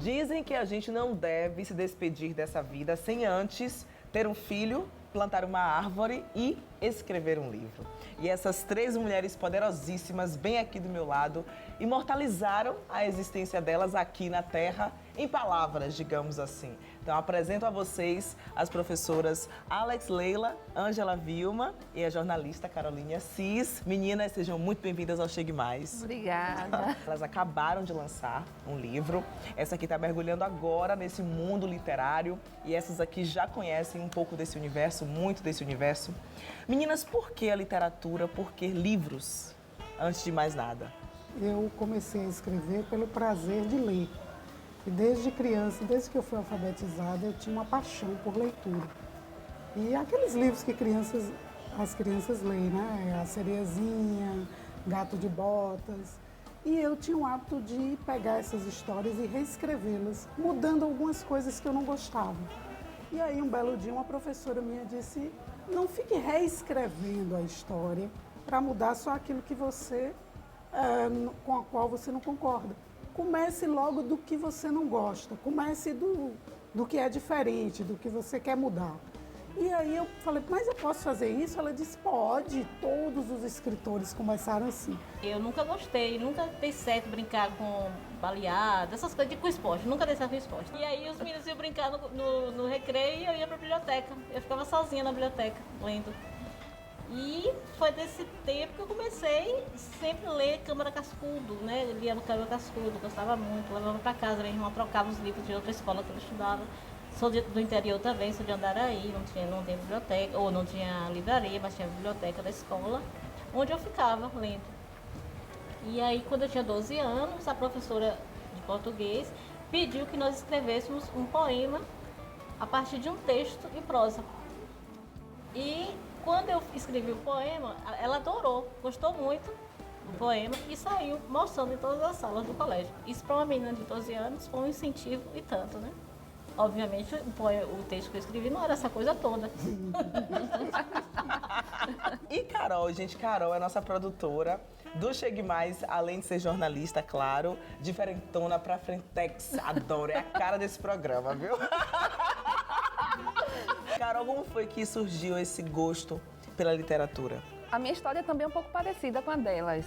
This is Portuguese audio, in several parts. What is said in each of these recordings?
Dizem que a gente não deve se despedir dessa vida sem antes ter um filho, plantar uma árvore e escrever um livro. E essas três mulheres poderosíssimas, bem aqui do meu lado, imortalizaram a existência delas aqui na Terra em palavras, digamos assim. Então apresento a vocês as professoras Alex Leila, Ângela Vilma e a jornalista Caroline Assis. Meninas, sejam muito bem-vindas ao Chegue Mais. Obrigada. Elas acabaram de lançar um livro. Essa aqui está mergulhando agora nesse mundo literário e essas aqui já conhecem um pouco desse universo, muito desse universo. Meninas, por que a literatura? Por que livros? Antes de mais nada. Eu comecei a escrever pelo prazer de ler. E desde criança, desde que eu fui alfabetizada, eu tinha uma paixão por leitura. E aqueles livros que as crianças leem, né? A Sereiazinha, Gato de Botas. E eu tinha o hábito de pegar essas histórias e reescrevê-las, mudando algumas coisas que eu não gostava. E aí, um belo dia, uma professora minha disse: não fique reescrevendo a história para mudar só aquilo que você, com a qual você não concorda. Comece logo do que você não gosta, comece do que é diferente, do que você quer mudar. E aí eu falei: mas eu posso fazer isso? Ela disse: pode, todos os escritores começaram assim. Eu nunca gostei, nunca dei certo brincar com baleada, essas coisas com esporte, nunca dei certo com esporte. E aí os meninos iam brincar no recreio e eu ia pra biblioteca. Eu ficava sozinha na biblioteca, lendo. E foi desse tempo que eu comecei sempre a ler Câmara Cascudo, né? Eu lia no Câmara Cascudo, gostava muito, levava pra casa, minha irmã trocava os livros de outra escola que eu estudava. Sou do interior também, sou de Andaraí, não tinha biblioteca, ou não tinha livraria, mas tinha biblioteca da escola, onde eu ficava lendo. E aí, quando eu tinha 12 anos, a professora de português pediu que nós escrevêssemos um poema a partir de um texto em prosa. E quando eu escrevi o poema, ela adorou, gostou muito do poema e saiu mostrando em todas as salas do colégio. Isso para uma menina de 12 anos foi um incentivo e tanto, né? Obviamente, o texto que eu escrevi não era essa coisa toda. E Carol, gente, Carol é nossa produtora do Chegue Mais, além de ser jornalista, claro, diferentona pra frentex. Adoro, é a cara desse programa, viu? Carol, como foi que surgiu esse gosto pela literatura? A minha história também é um pouco parecida com a delas.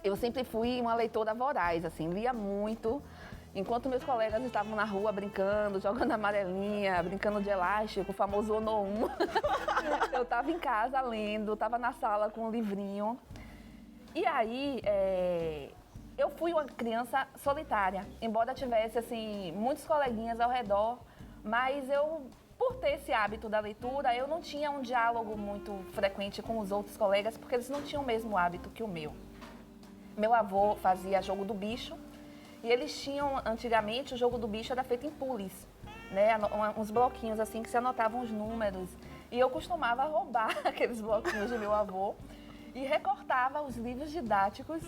Eu sempre fui uma leitora voraz, assim, lia muito. Enquanto meus colegas estavam na rua brincando, jogando amarelinha, brincando de elástico, o famoso Ono 1, eu estava em casa lendo, estava na sala com um livrinho. E aí, eu fui uma criança solitária, embora tivesse assim, muitos coleguinhas ao redor, mas por ter esse hábito da leitura, eu não tinha um diálogo muito frequente com os outros colegas, porque eles não tinham o mesmo hábito que o meu. Meu avô fazia jogo do bicho, e eles tinham, antigamente, o jogo do bicho era feito em pulis, né? Uns bloquinhos assim que se anotavam os números. E eu costumava roubar aqueles bloquinhos de meu avô e recortava os livros didáticos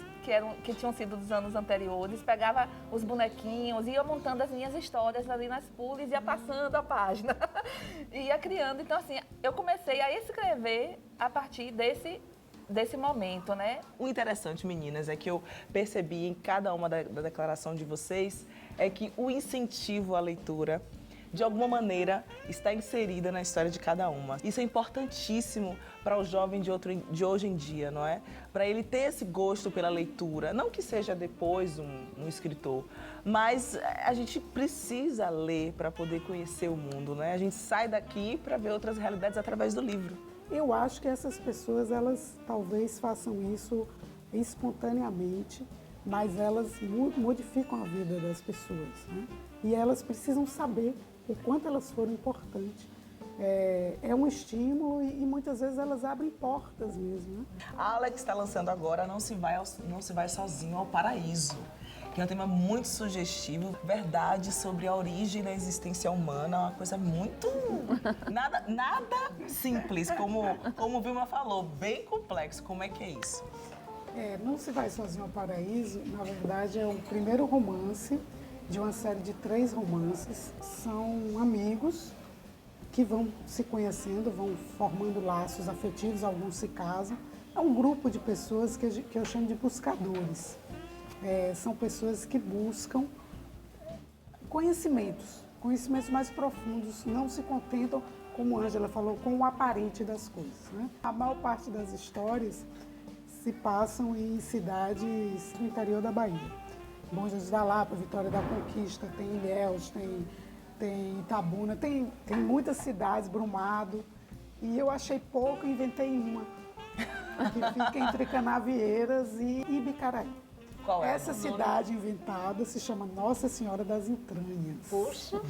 que tinham sido dos anos anteriores, pegava os bonequinhos, ia montando as minhas histórias ali nas pulis, ia passando a página, ia criando. Então, assim, eu comecei a escrever a partir desse momento, né? O interessante, meninas, é que eu percebi em cada uma da declaração de vocês é que o incentivo à leitura, de alguma maneira, está inserida na história de cada uma. Isso é importantíssimo para o jovem de hoje em dia, não é? Para ele ter esse gosto pela leitura, não que seja depois um escritor, mas a gente precisa ler para poder conhecer o mundo, né? A gente sai daqui para ver outras realidades através do livro. Eu acho que essas pessoas, elas talvez façam isso espontaneamente, mas elas modificam a vida das pessoas, né? E elas precisam saber o quanto elas foram importantes. É um estímulo e muitas vezes elas abrem portas mesmo, né? A Alex está lançando agora Não se vai sozinho ao paraíso, que é um tema muito sugestivo, verdade sobre a origem da existência humana, uma coisa muito... Nada simples, como o Vilma falou, bem complexo. Como é que é isso? Não se vai sozinho ao paraíso, na verdade é o primeiro romance de uma série de 3 romances. São amigos que vão se conhecendo, vão formando laços afetivos, alguns se casam. É um grupo de pessoas que eu chamo de buscadores. São pessoas que buscam conhecimentos mais profundos, não se contentam, como a Ângela falou, com o aparente das coisas, né? A maior parte das histórias se passam em cidades do interior da Bahia. Bom Jesus da Lapa, Vitória da Conquista, tem Ilhéus, tem Itabuna, tem muitas cidades, Brumado, e eu achei pouco e inventei uma, que fica entre Canavieiras e Ibicaraí. Qual é? Essa cidade inventada se chama Nossa Senhora das Entranhas. Poxa!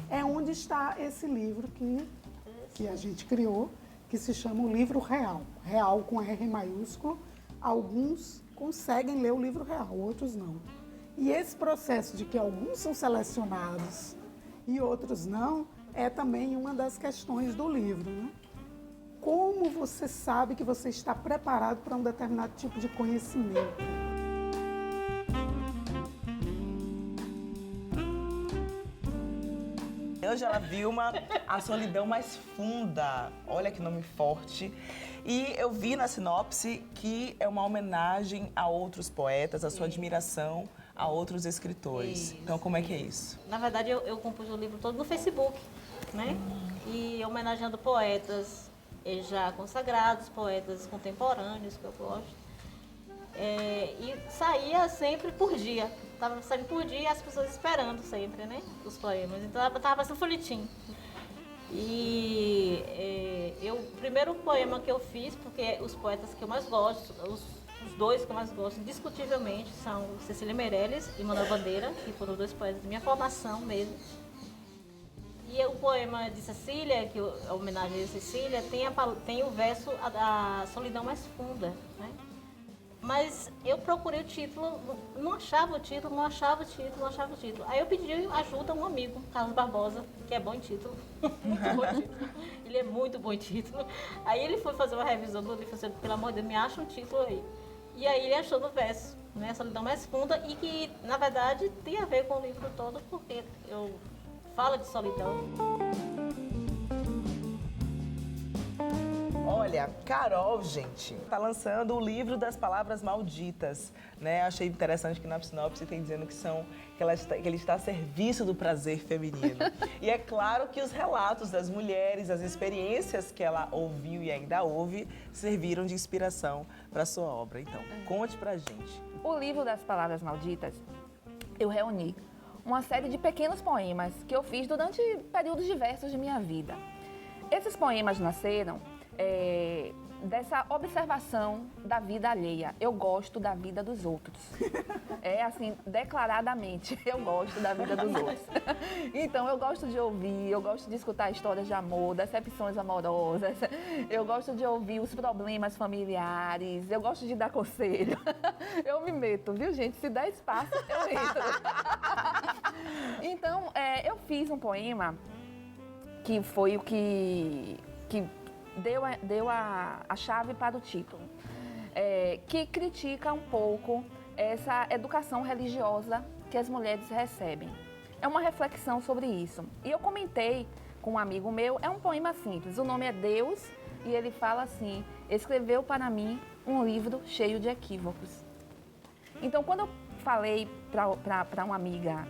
É onde está esse livro que a gente criou, que se chama o Livro Real. Real com R maiúsculo. Alguns conseguem ler o livro real, outros não. E esse processo de que alguns são selecionados e outros não, é também uma das questões do livro, né? Como você sabe que você está preparado para um determinado tipo de conhecimento? Ângela Vilma, A Solidão Mais Funda. Olha que nome forte. E eu vi na sinopse que é uma homenagem a outros poetas, a sua admiração a outros escritores. Isso. Então, como é que é isso? Na verdade, eu compus o livro todo no Facebook, né? E homenageando poetas já consagrados, poetas contemporâneos, que eu gosto. E saía sempre por dia. Estava saindo por dia e as pessoas esperando sempre, né? Os poemas. Então, estava parecendo um folhetim. E o primeiro poema que eu fiz, porque os poetas que eu mais gosto, os dois que eu mais gosto, indiscutivelmente, são Cecília Meirelles e Manuel Bandeira, que foram dois poetas de minha formação mesmo. E o poema de Cecília, que é homenagem a Cecília, tem o verso da Solidão Mais Funda, né? Mas eu procurei o título, não achava o título. Aí eu pedi ajuda a um amigo, Carlos Barbosa, que é bom em título. Muito bom em título. Ele é muito bom em título. Aí ele foi fazer uma revisão do livro e falou, pelo amor de Deus, me acha um título aí. E aí ele achou no verso, né, Solidão Mais Funda, e que, na verdade, tem a ver com o livro todo, porque eu falo de solidão. Olha, Carol, gente, tá lançando o livro das palavras malditas, né? Achei interessante que na sinopse tem dizendo que ele está a serviço do prazer feminino. E é claro que os relatos das mulheres, as experiências que ela ouviu e ainda ouve, serviram de inspiração para sua obra. Então, conte pra gente. O livro das palavras malditas, eu reuni uma série de pequenos poemas que eu fiz durante períodos diversos de minha vida. Esses poemas nasceram dessa observação da vida alheia. Eu gosto da vida dos outros. É assim, declaradamente, eu gosto da vida dos outros. Então, eu gosto de ouvir, eu gosto de escutar histórias de amor, decepções amorosas, eu gosto de ouvir os problemas familiares, eu gosto de dar conselho. Eu me meto, viu, gente? Se der espaço, eu entro. Então, eu fiz um poema que foi o que deu a chave para o título, que critica um pouco essa educação religiosa que as mulheres recebem. É uma reflexão sobre isso. E eu comentei com um amigo meu, é um poema simples, o nome é Deus, e ele fala assim, escreveu para mim um livro cheio de equívocos. Então, quando eu falei para uma amiga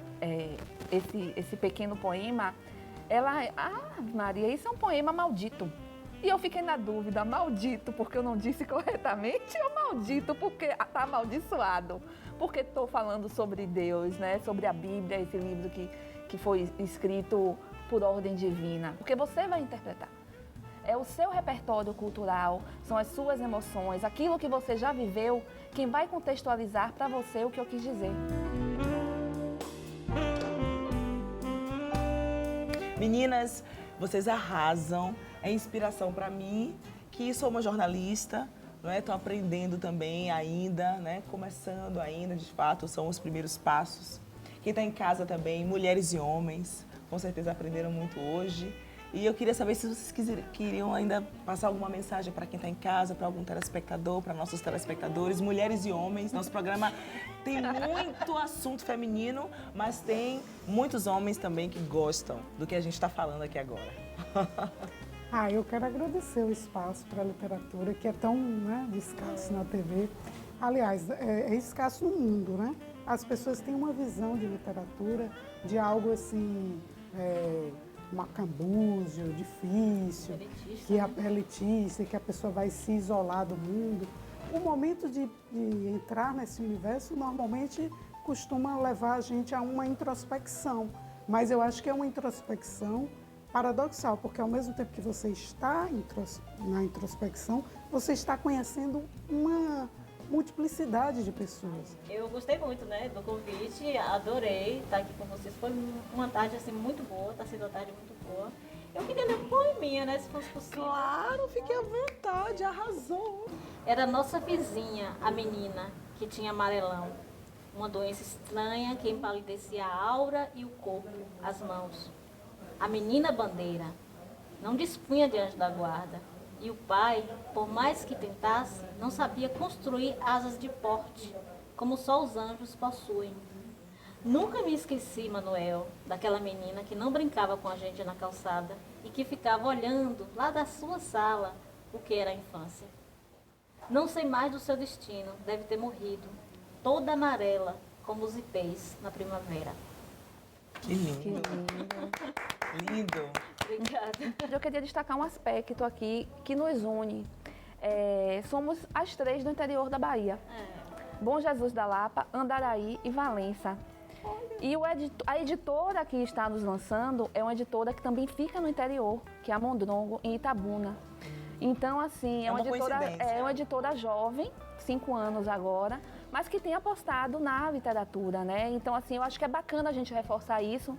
esse pequeno poema, ela, Maria, isso é um poema maldito. E eu fiquei na dúvida, maldito porque eu não disse corretamente ou maldito porque está amaldiçoado? Porque estou falando sobre Deus, né? Sobre a Bíblia, esse livro que foi escrito por ordem divina. Porque você vai interpretar. É o seu repertório cultural, são as suas emoções, aquilo que você já viveu, quem vai contextualizar para você o que eu quis dizer. Meninas, vocês arrasam. É inspiração para mim, que sou uma jornalista, não é? Estou aprendendo também ainda, né? Começando ainda, de fato, são os primeiros passos. Quem está em casa também, mulheres e homens, com certeza aprenderam muito hoje. E eu queria saber se vocês queriam ainda passar alguma mensagem para quem está em casa, para algum telespectador, para nossos telespectadores, mulheres e homens. Nosso programa tem muito assunto feminino, mas tem muitos homens também que gostam do que a gente está falando aqui agora. Eu quero agradecer o espaço para a literatura, que é tão, né, escasso na TV. Aliás, é escasso no mundo, né? as pessoas têm uma visão de literatura de algo assim, macambúzio, difícil, Elitista, que é elitista, que a pessoa vai se isolar do mundo. O momento de entrar nesse universo normalmente costuma levar a gente a uma introspecção, mas eu acho que é uma introspecção paradoxal, porque ao mesmo tempo que você está na introspecção, você está conhecendo uma multiplicidade de pessoas. Eu gostei muito, né, do convite, adorei estar aqui com vocês. Foi uma tarde assim muito boa, está sendo uma tarde muito boa. Eu queria ler um poeminha, né, se fosse possível. Claro, fique à vontade, arrasou. Era nossa vizinha, a menina, que tinha amarelão. Uma doença estranha que empalidecia a aura e o corpo, as mãos. A menina bandeira não dispunha de anjo da guarda. E o pai, por mais que tentasse, não sabia construir asas de porte, como só os anjos possuem. Nunca me esqueci, Manuel, daquela menina que não brincava com a gente na calçada e que ficava olhando lá da sua sala o que era a infância. Não sei mais do seu destino, deve ter morrido, toda amarela, como os ipês na primavera. Que lindo. Lindo. Obrigada. Eu queria destacar um aspecto aqui que nos une. Somos as três do interior da Bahia. Bom Jesus da Lapa, Andaraí e Valença. E a editora que está nos lançando é uma editora que também fica no interior, que é a Mondrongo, em Itabuna. Então, assim, É uma coincidência. é uma editora jovem, 5 anos agora, mas que tem apostado na literatura, né? Então, assim, eu acho que é bacana a gente reforçar isso,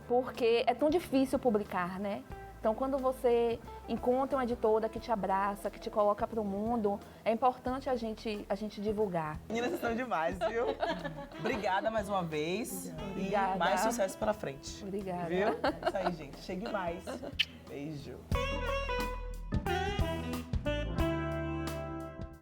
porque é tão difícil publicar, né? Então, quando você encontra uma editora que te abraça, que te coloca para o mundo, é importante a gente divulgar. Meninas, vocês estão demais, viu? Obrigada mais uma vez. Obrigada. E mais sucesso pela frente. Obrigada. Viu? Isso aí, gente. Chegue mais. Beijo.